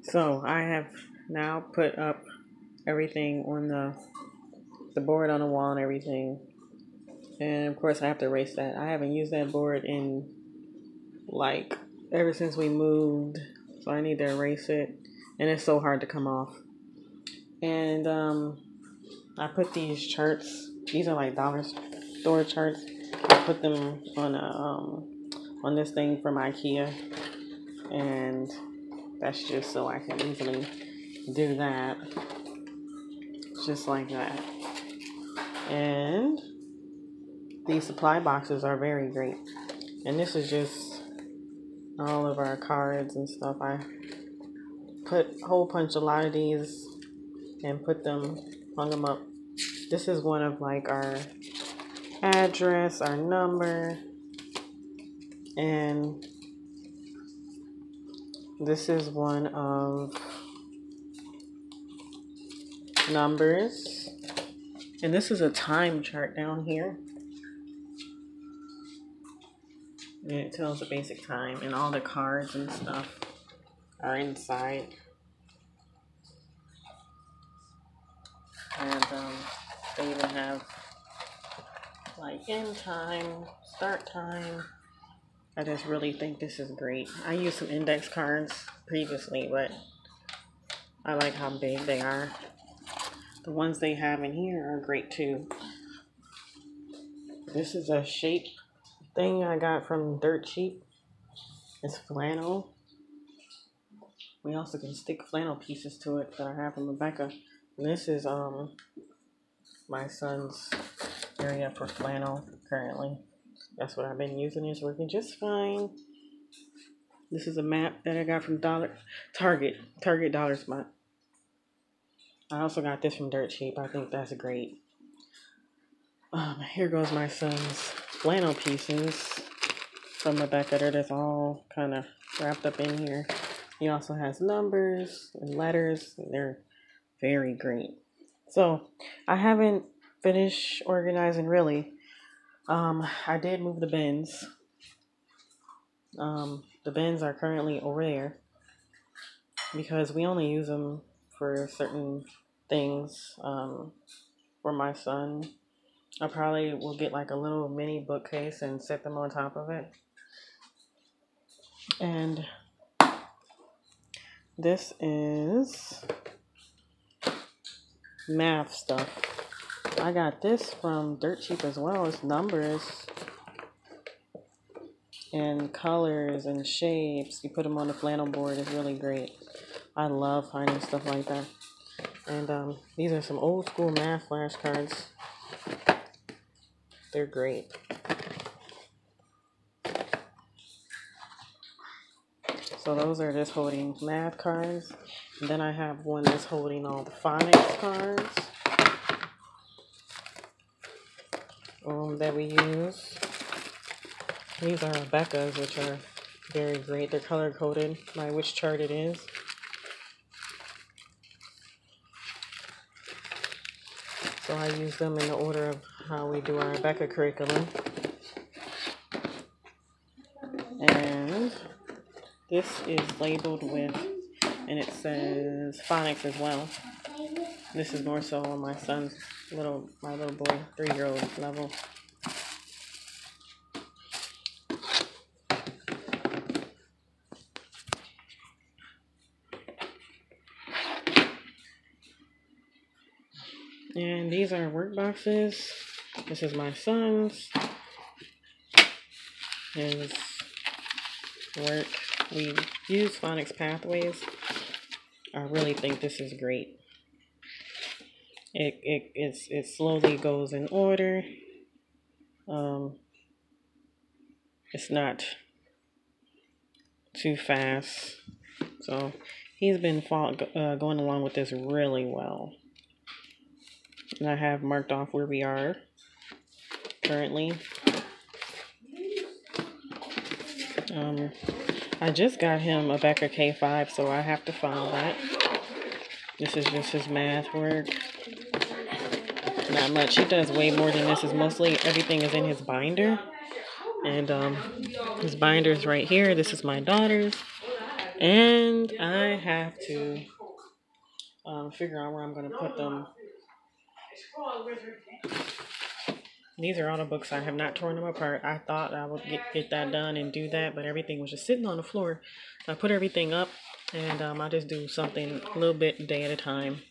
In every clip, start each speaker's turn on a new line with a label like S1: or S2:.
S1: So I have now put up everything on the board on the wall and everything. And of course I have to erase that. I haven't used that board in like ever since we moved. So I need to erase it. And it's so hard to come off. And I put these charts. These are like dollar store charts. I put them on this thing from IKEA, and that's just so I can easily do that, just like that. And these supply boxes are very great. And this is just all of our cards and stuff. I put a whole bunch, a lot of these, and hung them up. This is one of like our address, our number, and this is one of numbers. And this is a time chart down here. And it tells the basic time, and all the cards and stuff are inside. And they even have like end time, start time. I just really think this is great. I used some index cards previously, but I like how big they are. The ones they have in here are great too. This is a shape thing I got from Dirt Cheap. It's flannel. We also can stick flannel pieces to it that I have from Rebecca. And this is my son's area for flannel currently. That's what I've been using. It's working just fine. This is a map that I got from Target Dollar Spot. I also got this from Dirt Cheap. I think that's great. Here goes my son's flannel pieces from Rebecca. They're just all kind of wrapped up in here. He also has numbers and letters. And they're very great. So I haven't finished organizing really. I did move the bins. The bins are currently over there because we only use them for certain things. For my son, I probably will get like a little mini bookcase and set them on top of it. And this is math stuff. I got this from Dirt Cheap as well. It's numbers and colors and shapes. You put them on the flannel board. It's really great. I love finding stuff like that. And these are some old school math flashcards. They're great. So those are just holding math cards. And then I have one that's holding all the phonics cards that we use. These are Rebecca's, which are very great. They're color coded by which chart it is. So I use them in the order of how we do our Rebecca curriculum. And this is labeled with, and it says phonics as well. This is more so on my son's my little boy, 3-year-old level. And these are work boxes. This is my son's. His work. We use phonics pathways. I really think this is great. It slowly goes in order. It's not too fast. So he's been going along with this really well. And I have marked off where we are currently. I just got him a Becker K5, so I have to follow that. This is just his math work. Not much. He does way more than this. Is mostly everything is in his binder. And his binder is right here. This is my daughter's. And I have to figure out where I'm going to put them. These are all the books. I have not torn them apart. I thought I would get that done and do that, but everything was just sitting on the floor. So I put everything up, and I just do something a little bit a day at a time.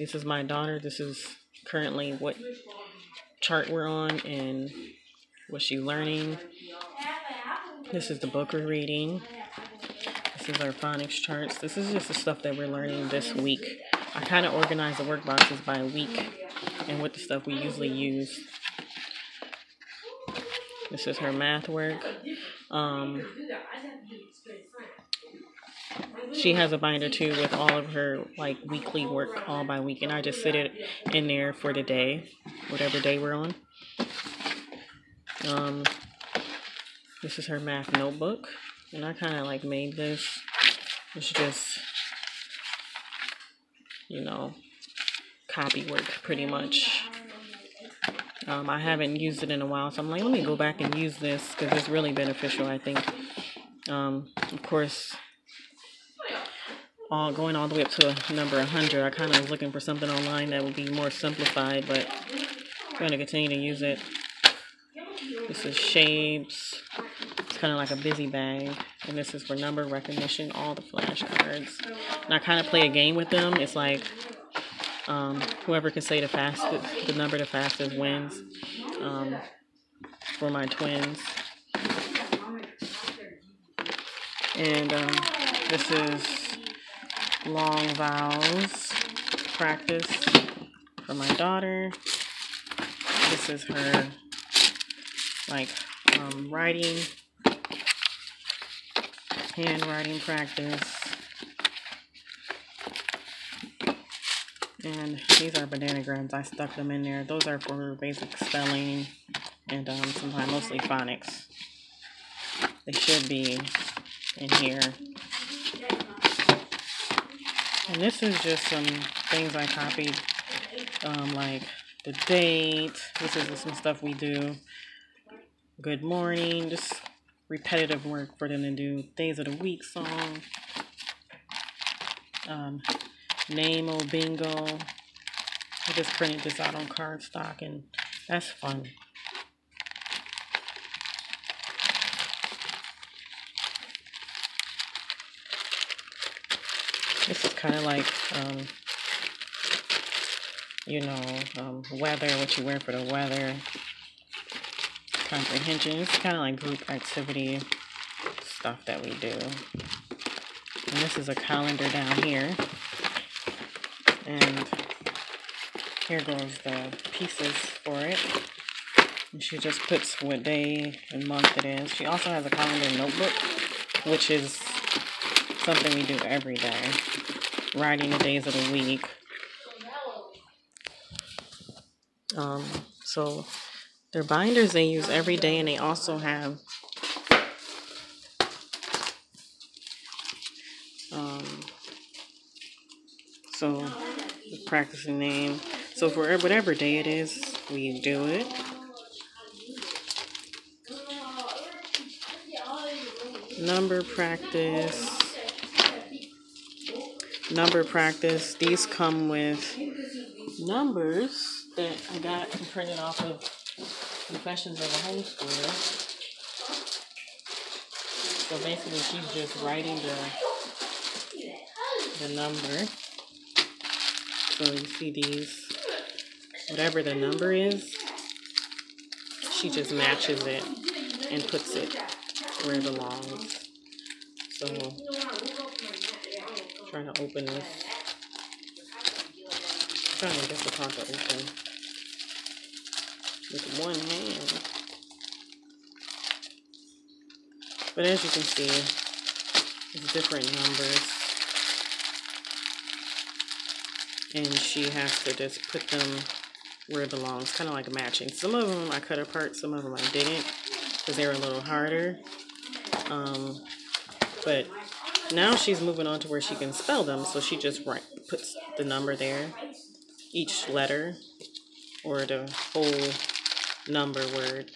S1: This is my daughter. This is currently what chart we're on and what she's learning. This is the book we're reading. This is our phonics charts. This is just the stuff that we're learning this week. I kind of organize the work boxes by week and what the stuff we usually use. This is her math work. She has a binder too with all of her like weekly work all by week, and I just sit it in there for the day, whatever day we're on. This is her math notebook, and I kind of like made this. It's just, copy work pretty much. I haven't used it in a while, so I'm like, let me go back and use this because it's really beneficial, I think. Of course, going all the way up to a number 100, I kind of was looking for something online that would be more simplified, but I'm going to continue to use it. This is shapes. It's kind of like a busy bag, and this is for number recognition, all the flashcards. And I kind of play a game with them. It's like whoever can say the number the fastest wins. For my twins. And this is long vowels practice for my daughter. This is her writing, handwriting practice. And these are bananagrams. I stuck them in there. Those are for basic spelling and sometimes mostly phonics. They should be in here. And this is just some things I copied, like the date. This is some stuff we do. Good morning, just repetitive work for them to do. Days of the week song. Name o bingo. I just printed this out on cardstock, and that's fun. This is kind of like, weather, what you wear for the weather. Comprehension. It's kind of like group activity stuff that we do. And this is a calendar down here. And here goes the pieces for it. And she just puts what day and month it is. She also has a calendar notebook, which is something we do every day. Writing the days of the week. So their binders they use every day, and they also have the practicing name. So for whatever day it is, we do it. Number practice. These come with numbers that I got and printed off of Confessions of a Homeschooler. So basically she's just writing the number. So you see these, whatever the number is, she just matches it and puts it where it belongs. So I'm trying to open this. I'm trying to get the part to open with one hand. But as you can see, it's different numbers. And she has to just put them where it belongs, kind of like matching. Some of them I cut apart, some of them I didn't, because they were a little harder. But now she's moving on to where she can spell them, so she just puts the number there, each letter, or the whole number word.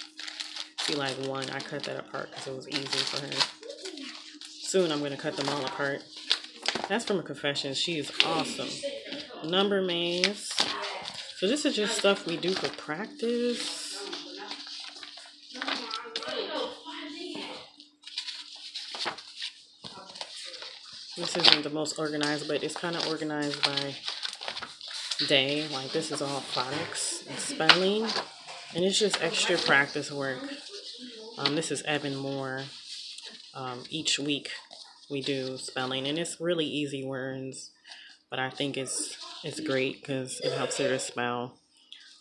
S1: See, like 1, I cut that apart because it was easy for her. soon I'm going to cut them all apart. That's from a confession. She is awesome. Number maze. So this is just stuff we do for practice. This isn't the most organized, but it's kind of organized by day. Like this is all phonics and spelling, and it's just extra practice work. This is Evan Moore. Each week we do spelling, and it's really easy words, but I think it's great because it helps her to spell.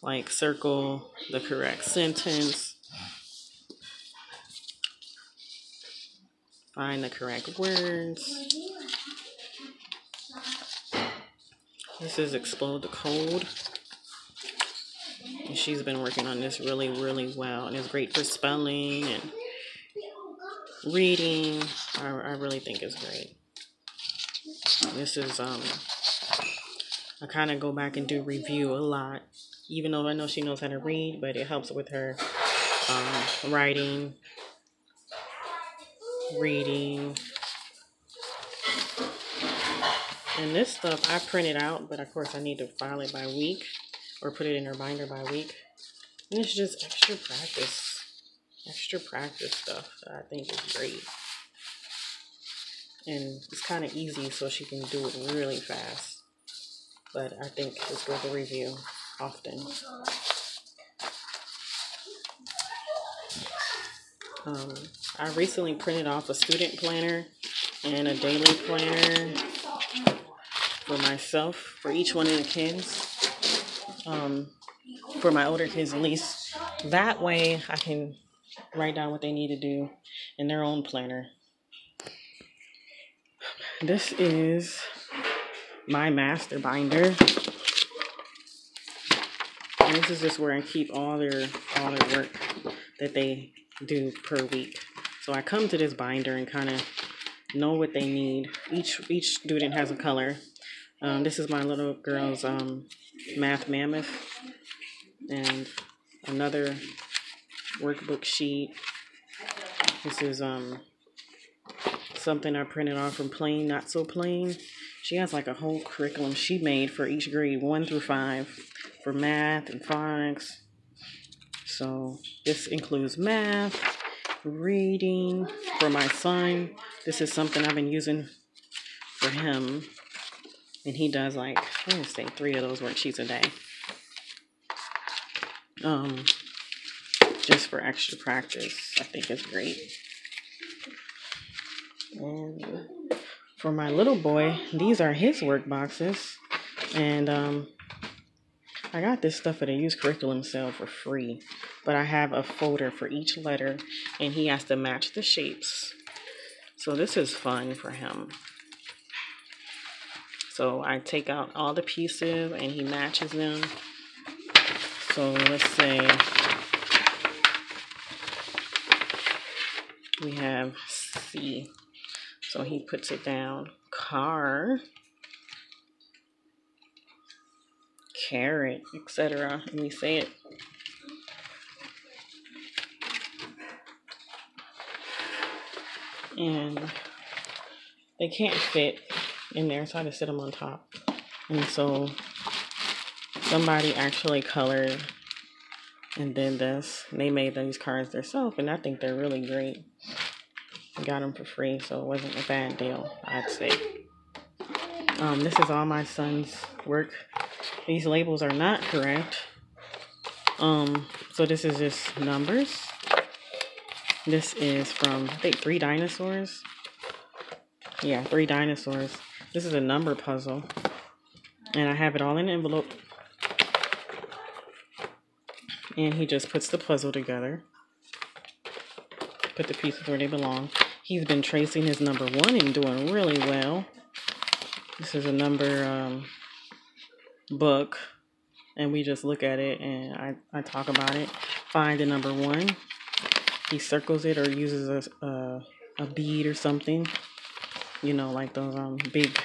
S1: Like circle the correct sentence, find the correct words. This is Explode the Code. And she's been working on this really, really well. And it's great for spelling and reading. I really think it's great. This is, I kind of go back and do review a lot. Even though I know she knows how to read, but it helps with her writing, reading. And this stuff I printed out, but of course I need to file it by week or put it in her binder by week. And it's just extra practice stuff that I think is great. And it's kind of easy, so she can do it really fast. But I think it's worth a review often. I recently printed off a student planner and a daily planner for myself, for each one of the kids, for my older kids at least. That way I can write down what they need to do in their own planner. This is my master binder. And this is just where I keep all their work that they do per week. So I come to this binder and kind of know what they need. Each student has a color. This is my little girl's math mammoth, and another workbook sheet. This is something I printed off from Plain Not So Plain. She has like a whole curriculum she made for each grade 1 through 5 for math and phonics. So this includes math, reading. For my son, this is something I've been using for him. And he does like, I want to say 3 of those worksheets a day. Just for extra practice. I think it's great. And for my little boy, these are his work boxes. And I got this stuff at a used curriculum sale for free. But I have a folder for each letter, and he has to match the shapes. So this is fun for him. So I take out all the pieces and he matches them. So let's say we have C. So he puts it down. Car, carrot, etc. And we say it. And they can't fit in there, so I just sit them on top. And so somebody actually colored and did this. And they made these cards themselves, and I think they're really great. I got them for free, so it wasn't a bad deal, I'd say. This is all my son's work. These labels are not correct. So this is just numbers. This is from, I think, 3 Dinosaurs. Yeah, 3 Dinosaurs. This is a number puzzle. And I have it all in an envelope. And he just puts the puzzle together. Put the pieces where they belong. He's been tracing his number 1 and doing really well. This is a number book. And we just look at it and I talk about it. Find the number 1. He circles it or uses a bead or something. You know, like those big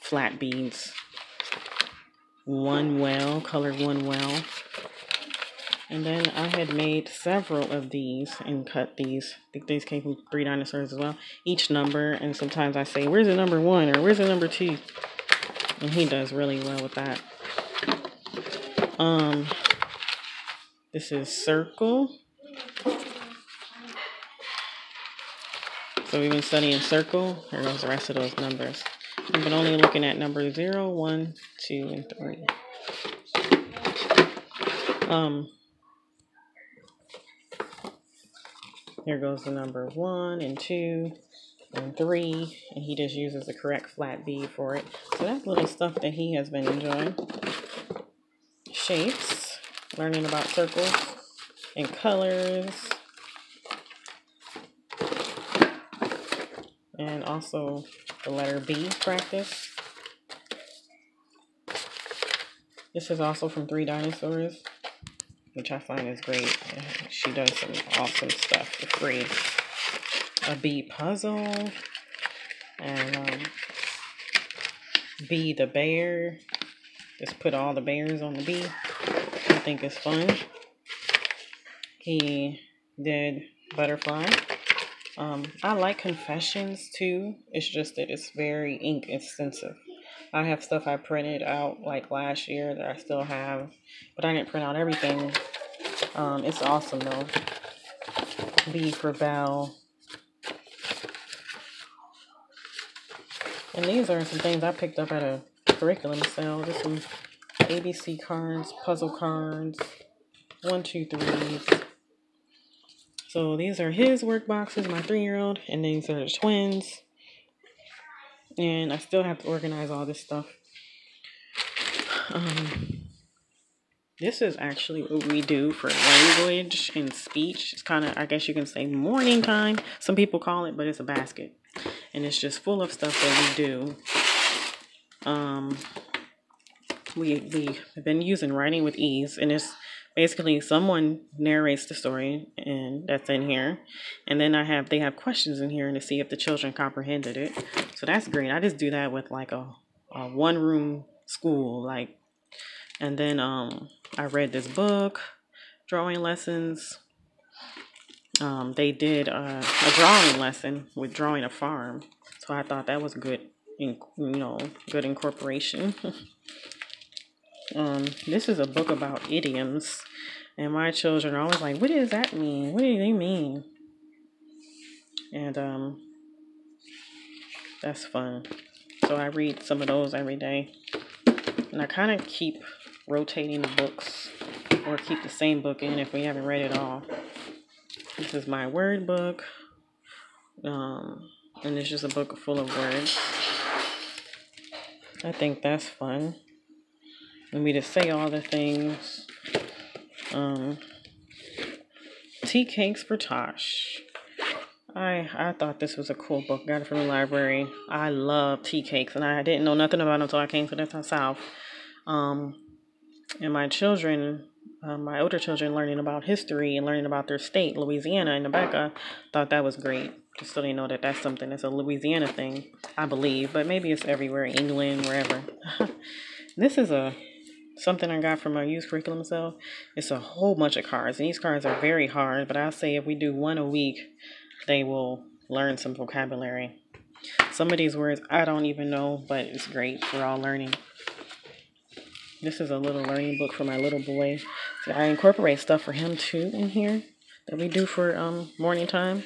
S1: flat beads. 1 well, colored 1 well. And then I had made several of these and cut these. I think these came from 3 Dinosaurs as well. Each number, and sometimes I say, where's the number 1 or where's the number 2? And he does really well with that. This is circle. So we've been studying circle. Here goes the rest of those numbers. We've been only looking at numbers 0, 1, 2, and 3. Here goes the number 1 and 2 and 3, and he just uses the correct flat B for it. So that's little stuff that he has been enjoying. Shapes, learning about circles and colors, and also the letter B practice. This is also from 3 Dinosaurs, which I find is great. She does some awesome stuff for free. A bee puzzle, and Bee the bear. Just put all the bears on the bee. I think it's fun. He did butterfly. I like confessions too. It's just that it's very ink extensive. I have stuff I printed out like last year that I still have, but I didn't print out everything. It's awesome though. B for Bell. And these are some things I picked up at a curriculum sale. Just some ABC cards, puzzle cards, 1, 2, 3s. So these are his work boxes, my 3-year-old, and these are the twins. And I still have to organize all this stuff. This is actually what we do for language and speech. It's kind of, I guess you can say, morning time. Some people call it, but it's a basket. And it's just full of stuff that we do. We've been using Writing with Ease, and it's basically someone narrates the story, and that's in here. And then they have questions in here to see if the children comprehended it. So that's great. I just do that with like a 1-room school, like. And then I read this book, Drawing Lessons. They did a drawing lesson with drawing a farm, so I thought that was good, good incorporation. This is a book about idioms, and my children are always like, "What does that mean? What do they mean?" And that's fun. So I read some of those every day, and I kind of keep rotating the books, or keep the same book in if we haven't read it all. This is my word book, and it's just a book full of words. I think that's fun. And we just say all the things. Tea Cakes for Tosh. I thought this was a cool book. Got it from the library. I love tea cakes, and I didn't know nothing about them until I came to the South. And my children, my older children, learning about history and learning about their state, Louisiana and Rebecca, thought that was great. Just so they know that that's something that's a Louisiana thing, I believe, but maybe it's everywhere, England, wherever. This is something I got from our youth curriculum cell. It's a whole bunch of cards, and these cards are very hard, but I'll say if we do 1 a week, they will learn some vocabulary. Some of these words I don't even know, but it's great. We're all learning. This is a little learning book for my little boy. So I incorporate stuff for him too in here that we do for morning time.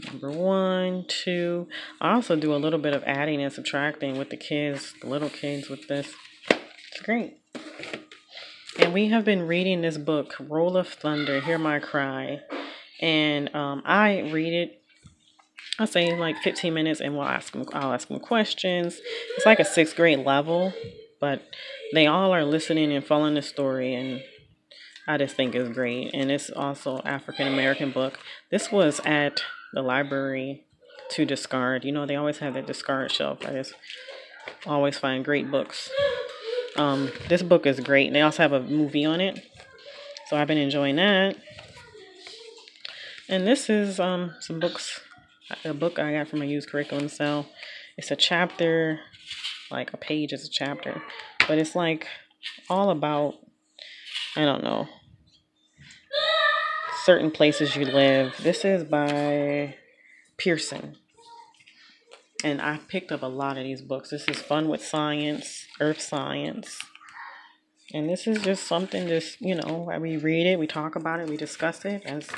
S1: Number 1, 2. I also do a little bit of adding and subtracting with the kids, the little kids with this. It's great. And we have been reading this book, Roll of Thunder, Hear My Cry. And I read it, I'll say like 15 minutes, and I'll ask them questions. It's like a 6th grade level, but they all are listening and following the story, and I just think it's great. And it's also African American book. This was at the library to discard. You know, they always have that discard shelf. I just always find great books. This book is great. And they also have a movie on it, so I've been enjoying that. And this is some books, a book I got from a used curriculum cell. It's a chapter, like a page is a chapter, but it's like all about I don't know, certain places you live. This is by Pearson. And I picked up a lot of these books. This is Fun with Science, Earth Science. And this is just something, just, we read it, we talk about it, we discuss it, as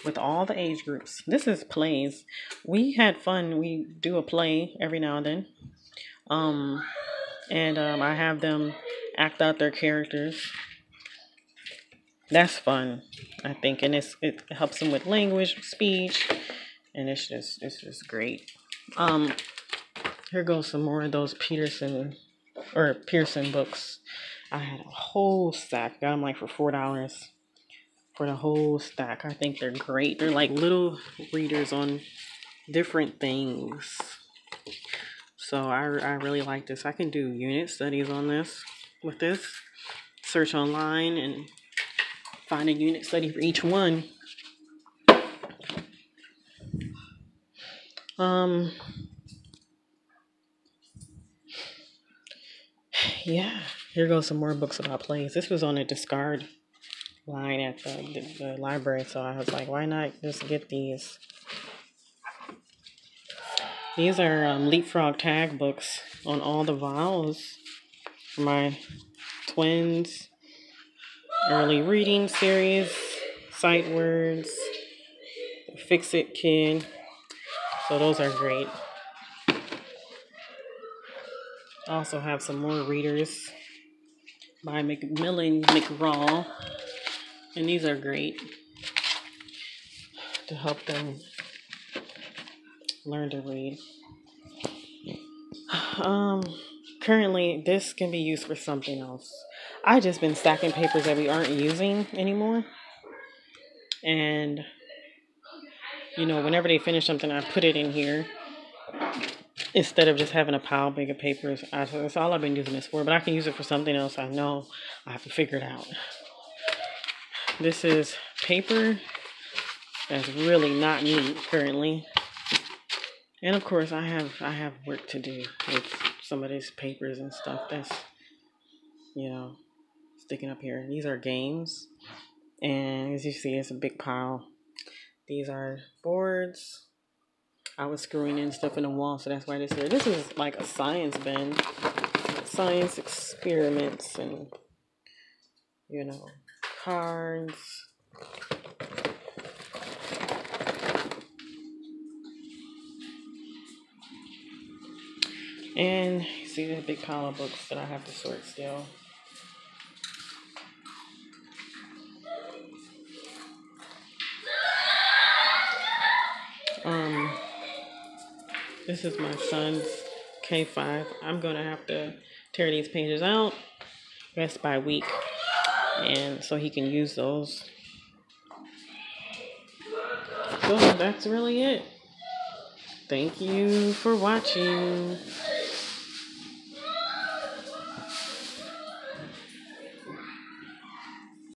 S1: with all the age groups. This is plays. We had fun. We do a play every now and then. I have them act out their characters. That's fun, I think. And it helps them with language, speech, and it's just great. Here goes some more of those Pearson books. I had a whole stack. Got them like for $4 for the whole stack. I think they're great. They're like little readers on different things. So I really like this. I can do unit studies on this with this. Search online and find a unit study for each one. Yeah, here goes some more books about plays. This was on a discard line at the library, so I was like, why not just get these? These are Leapfrog tag books on all the vowels for my twins' early reading series, sight words, Fix It Kid. So those are great. I also have some more readers by Macmillan McGraw, and these are great to help them learn to read. Currently, this can be used for something else. I just been stacking papers that we aren't using anymore, and whenever they finish something, I put it in here instead of just having a pile big of papers. That's all I've been using this for, but I can use it for something else. I know I have to figure it out. This is paper that's really not neat currently. And of course, I have work to do with some of these papers and stuff that's, sticking up here. These are games. And as you see, it's a big pile. These are boards. I was screwing in stuff in the wall, so that's why this here. This is like a science bin. Science experiments and, cards. And you see the big pile of books that I have to sort still. This is my son's K5. I'm gonna have to tear these pages out rest by week, and so he can use those. So that's really it. Thank you for watching.